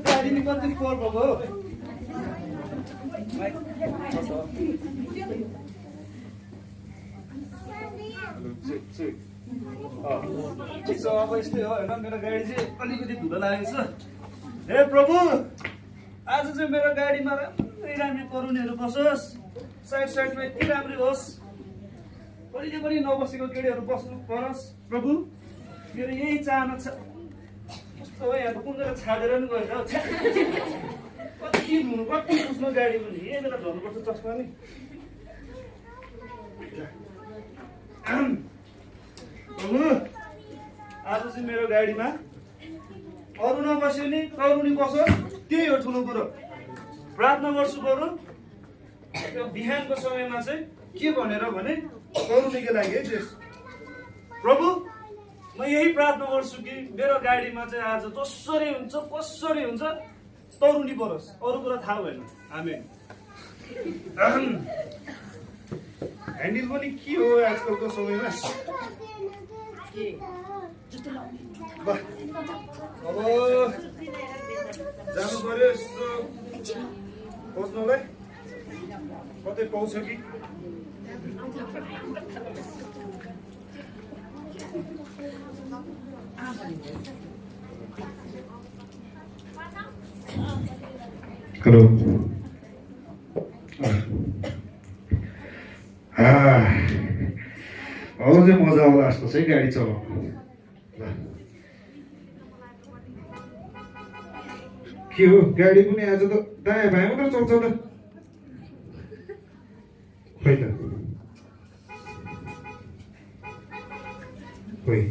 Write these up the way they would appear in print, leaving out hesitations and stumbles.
गाडी नि कति पोहोर भएको ठिक छ अब यस्तै हो होइन मेरो गाडी चाहिँ अलिकति धुलो लागेको छ हे प्रभु आज चाहिँ मेरो गाडीमा राम्रै राम्रै करुनीहरू बसोस् साइडमा यति राम्रै होस् कहिले पनि नबसेको केटीहरू बस्नु परोस् प्रभु मेरो यही चाहना छ कस्तो हो यहाँ त कुन जग्गा छाडेर नि गएर कति धुनु कति पुस्नु गाडी पनि यही बेला झर्नुपर्छ चस्मा नि प्रभु आज चाहिँ मेरो गाडीमा अरू नबस्यो नि करुनी बसोस् त्यही हो ठुलो कुरो प्रार्थना गर्छु बरु त्यो बिहानको समयमा चाहिँ के भनेर भने करुनीको लागि है त्यस प्रभु म यही प्रार्थना गर्छु कि मेरो गाडीमा चाहिँ आज जसरी हुन्छ कसरी हुन्छ तरुनी परोस् अरू कुरा थाहा भएन आमेन ह्यान्डल पनि के हो आजकलको समयमा अब जानु पर्यो यस्तो खोज्नुलाई कतै पाउँछ कि हेलो अब चाहिँ मजा आउला जस्तो चाहिँ गाडी चलाउनु के हो गाडी पनि आज त दायाँ बायाँ मात्र चल्छ त खोइ त खोइ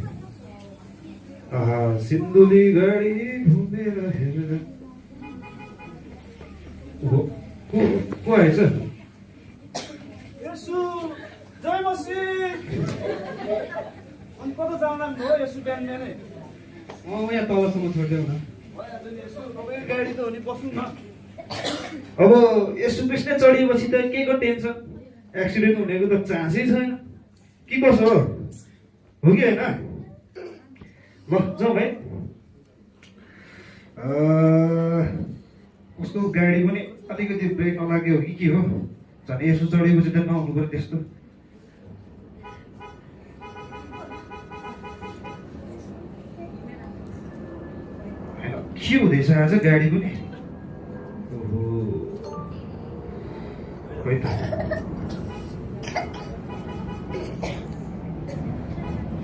सिन्धुली गाडी घुमेर हेरेर को आएछ यसु जय मसीह अनि कता जाँदा हो यसु बिहान बिहानै यहाँ तलसम्म छोडिदेऊ न गाडी त हो नि बस्नु न अब यसो कृष्ण चढिएपछि त के को टेन्सन एक्सिडेन्ट हुनेको त चान्सै छैन के कसो हो कि होइन ल जाउँ भाइ उसको गाडी पनि अलिकति ब्रेक नलाग्यो हो कि के हो झन् यसो चढेपछि त नहुनु पऱ्यो त्यस्तो के हुँदैछ आज गाडी पनि खोइ त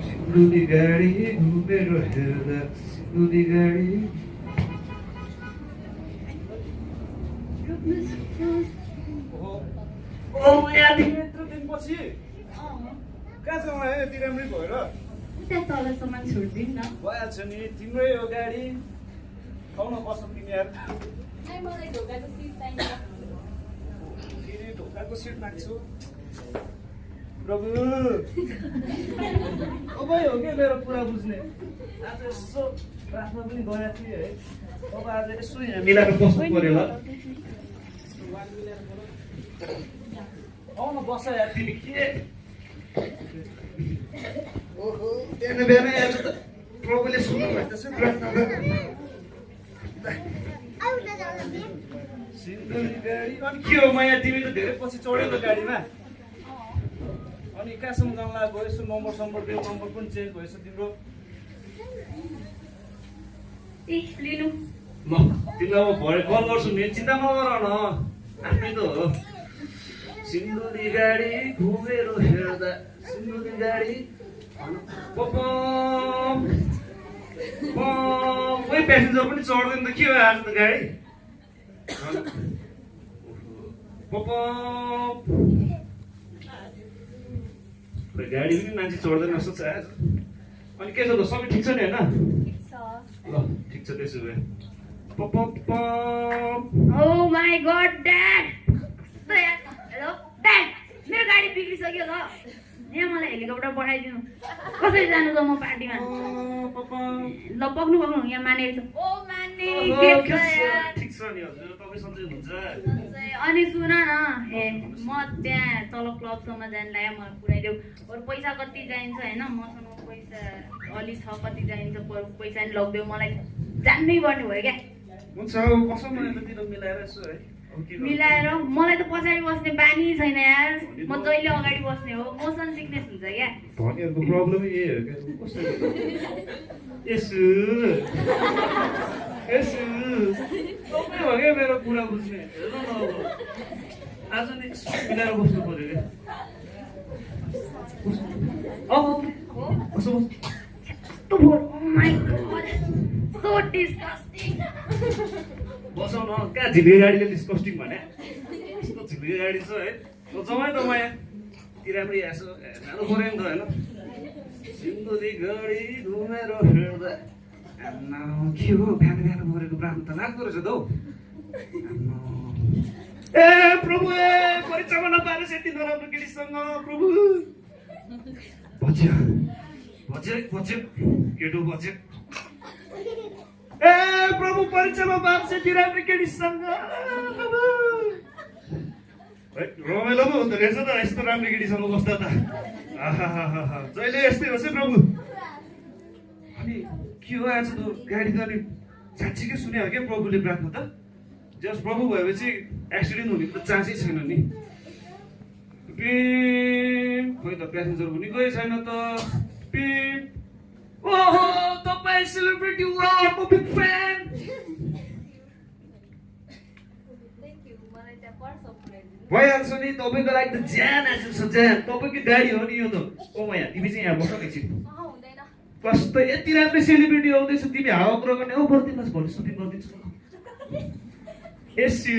सिन्धुली गाडी घुमेर हेर्दा सिन्धुली गाडी यत्रो दिनपछि कहाँ जाउँ यति राम्रै भएर तलसम्म छोडिदिउँ न भइहाल्छ नि तिम्रै हो गाडी खाउन बस्छौ तिमी यार फेरि ढोकाको सिट माग्छु प्रभु अबै हो कि मेरो कुरा बुझ्ने आज यसो प्रार्थना पनि गरेको थिएँ है अब आज यसो यहाँ मिलाएर बस्नु पर्यो ल आउन बस यार तिमी के ओहो बिहान बिहानै आज त प्रभुले सुन्नु भएको छ प्रार्थना सिन्धुली गाडी अनि के हो माया तिमी त धेरै पछि चढ्यो त गाडीमा अनि कहाँसम्म जानु लाग्यो यसो नम्बर दियो नम्बर पनि चेन्ज भएछ तिम्रो लिनु म तिमीलाई अब भरे कल गर्छु नि चिन्ता नगर न आफ्नै त हो सिन्धुली गाडी घुमेर हेर्दा सिन्धुली गाडी कोही प्यासेन्जर पनि चढ्दैन त के भयो आज त गाडी गाडी पनि मान्छे चढ्दैन जस्तो छ आज अनि के छ त सबै ठिक छ नि होइन ल ठिक छ त्यसो भए Oh my god, Dad! Hello? Dad! मेरो गाडी बिग्रिसक्यो ल यहाँ मलाई हेलिकप्टर पठाइदिनु कसरी जानु त म पार्टीमा ल पक्नु यहाँ मानेको छ ओ माने ठिक छ नि हजुर तपाईँ सन्चै हुनुहुन्छ अनि सुन न हे म त्यहाँ तल क्लबसम्म जानु लाग्यो मलाई पुऱ्याइदेऊ अरू पैसा कति चाहिन्छ होइन मसँग पैसा भोलि छ कति चाहिन्छ पैसा नि लगिदियो मलाई जान्नै पर्ने भयो क्या हुन्छ कसम यतातिर मिलाएर यसो है अब के गर्नु? मिलाएर मलाई त पछाडि बस्ने बानी छैन यार म जहिले अगाडि बस्ने हो मोसन सिकनेस हुन्छ क्या धनीहरूको प्रब्लमै यही हो क्या कस्तो यसो यसो तपाईँ हो क्या मेरो कुरा बुझ्ने हेर्नु न अब आज नि मिलाएर बस्नु पऱ्यो क्या कसो So disgusting. बसाउ न कहाँ झिल्के गाडीले डिस्कस्टिङ भने यस्तो झिल्के गाडी छ है जमाइ त माया ती राम्रै आएछ जानु पऱ्यो नि त होइन सिन्धुली गाडी घुमेर हिँड्दा आम्मा के हो बिहान बिहान गरेको प्राण त लाग्दो रहेछ त हौ ए प्रभु परीक्षामा नपाएर यति नराम्रो केटीसँग प्रभु बच्यो बच्यो बच्यो केटो बच्यो ए प्रभु परीक्षामा पास यति राम्रो केटीसँग रमाइलो पो हुँदो रहेछ त यस्तो राम्रो केटीसँग बस्दा त जहिले यस्तै होस् है प्रभु अनि के हो आज त गाडी त अनि साँच्चीकै सुने हो क्या प्रभुले प्रार्थना त जस प्रभु भएपछि एक्सिडेन्ट हुने त चान्सै छैन नि खोइ त प्यासेन्जर पनि गए छैन त ओहो तपाईँ सेलिब्रिटी वाउ बिग फ्यान भइहाल्छ नि तपाईँको लागि त ज्यान आएको छ ज्यान तपाईँको गाडी हो नि यो त ओ म यहाँ तिमी चाहिँ यहाँ बस एकछिन कस्तो यति राम्रो सेलिब्रिटी आउँदैछ तिमी हावा कुरा गर्ने औ गरिदिनुहोस् भोलि सुटिङ गरिदिन्छु यसो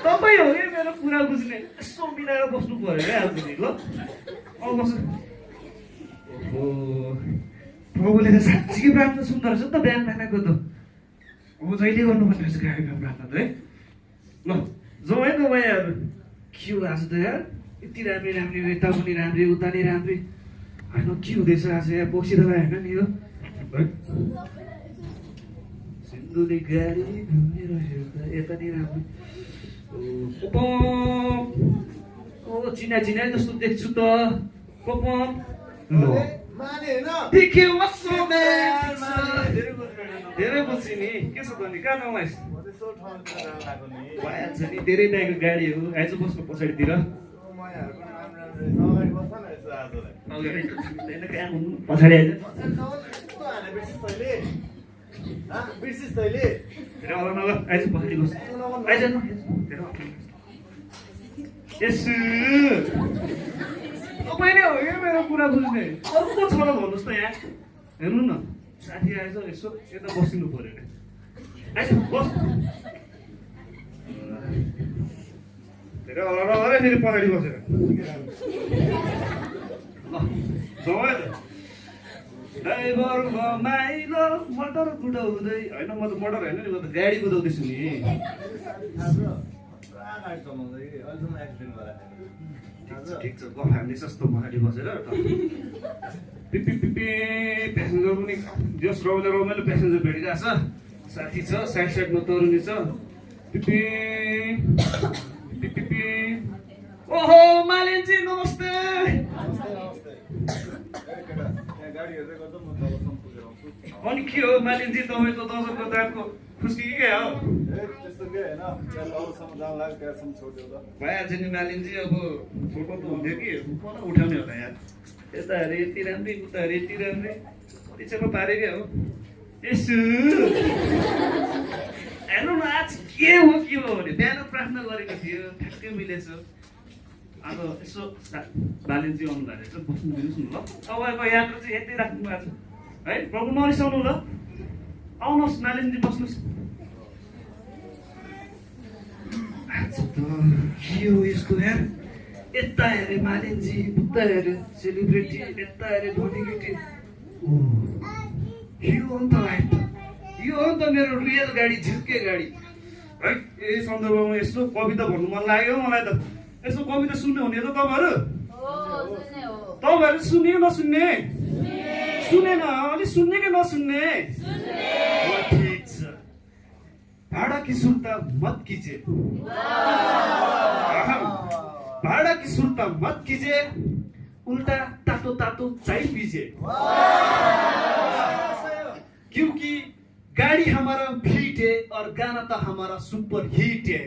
तपाईँ हो है मेरो कुरा बुझ्ने यसो मिलाएर बस्नु पऱ्यो क्या आज नि ल औ बस प्रभुले त साँच्चीकै प्रार्थना सुन्दर रहेछ नि त बिहान बिहानको त अब जहिले गर्नुपर्ने रहेछ गाडीमा प्रार्थना त है ल जाउँ है तपाईँहरू के हो आज त यार यति राम्री राम्री यता पनि राम्री उता नि राम्री होइन के हुँदैछ आज यहाँ बसिरहँदा होइन नि यो सिन्धुली गाडी घुमेर हेर्दा यता नि राम्रो ओ चिना चिना जस्तो देख्छु त पपम धेरै पछि नि के छ त नि कहाँ जाउँला भइहाल्छ नि धेरै दाइको गाडी हो आइज बस्नु पछाडितिर पछाडि आइज आइज पछाडि बस आइज यसो तपाईँ नै हो क्या मेरो कुरा बुझ्ने अर्को छ र भन्नुहोस् त यहाँ हेर्नु न साथी आएछ यसो यता बसिनु पऱ्यो क्या आइज बस धेरै हल्ला नगरे फेरि पछाडि बसेर समय ड्राइभर माइलो मोटर कुदाउँदै होइन म त मोटर होइन नि म त गाडी कुदाउँदैछु नि ठिक छ गफ हामीले सस्तो पछाडि बसेर प्यासेन्जर पनि जस रमाइलो प्यासेन्जर भेटिरहेछ साथी छ साइड साइडमा तरुनी छ ओहो मालिनजी नमस्ते अनि के हो मालिनजी तपाईँको दसैँको दामको खुसी के हो भइहाल्छ नि मालिनजी अब फोटो त हुन्थ्यो कि फोटो उठाउने होला यार यता अरे यति राम्रै उता अरे यति राम्रै परीक्षामा पारेकै हो यसो हेर्नु न आज के हो भने बिहान प्रार्थना गरेको थियो ठ्याक्कै मिलेछ अब यसो बालिनजी आउनु भएको रहेछ बस्नु दिनुहोस् न ल तपाईँको यात्रा चाहिँ यतै राख्नु भएको छ है प्रभु नरिसाउनु ल आउनुहोस् मालिनजी बस्नुहोस् के हो यस्तो यार यता हेरे मालिनजी उता हेरे सेलिब्रिटी यता हेरे धोनी केटी यो हो नि त लाइफ यो हो नि त मेरो रियल गाडी झिल्के गाडी है यही सन्दर्भमा यस्तो कविता भन्नु मन लाग्यो मलाई त यसो कविता सुन्नु हुने त तपाईँहरू सुन्ने कि नसुन्ने सुनेन अलिक सुन्ने कि नसुन्ने ठिक छ भाडा की सुर्ता मत कीजिए भाडा की सुर्ता मत कीजिए उल्टा तातो तातो चाय पीजिए, क्योंकि गाड़ी हमारा फिट है और गाना तो हमारा सुपर हिट है।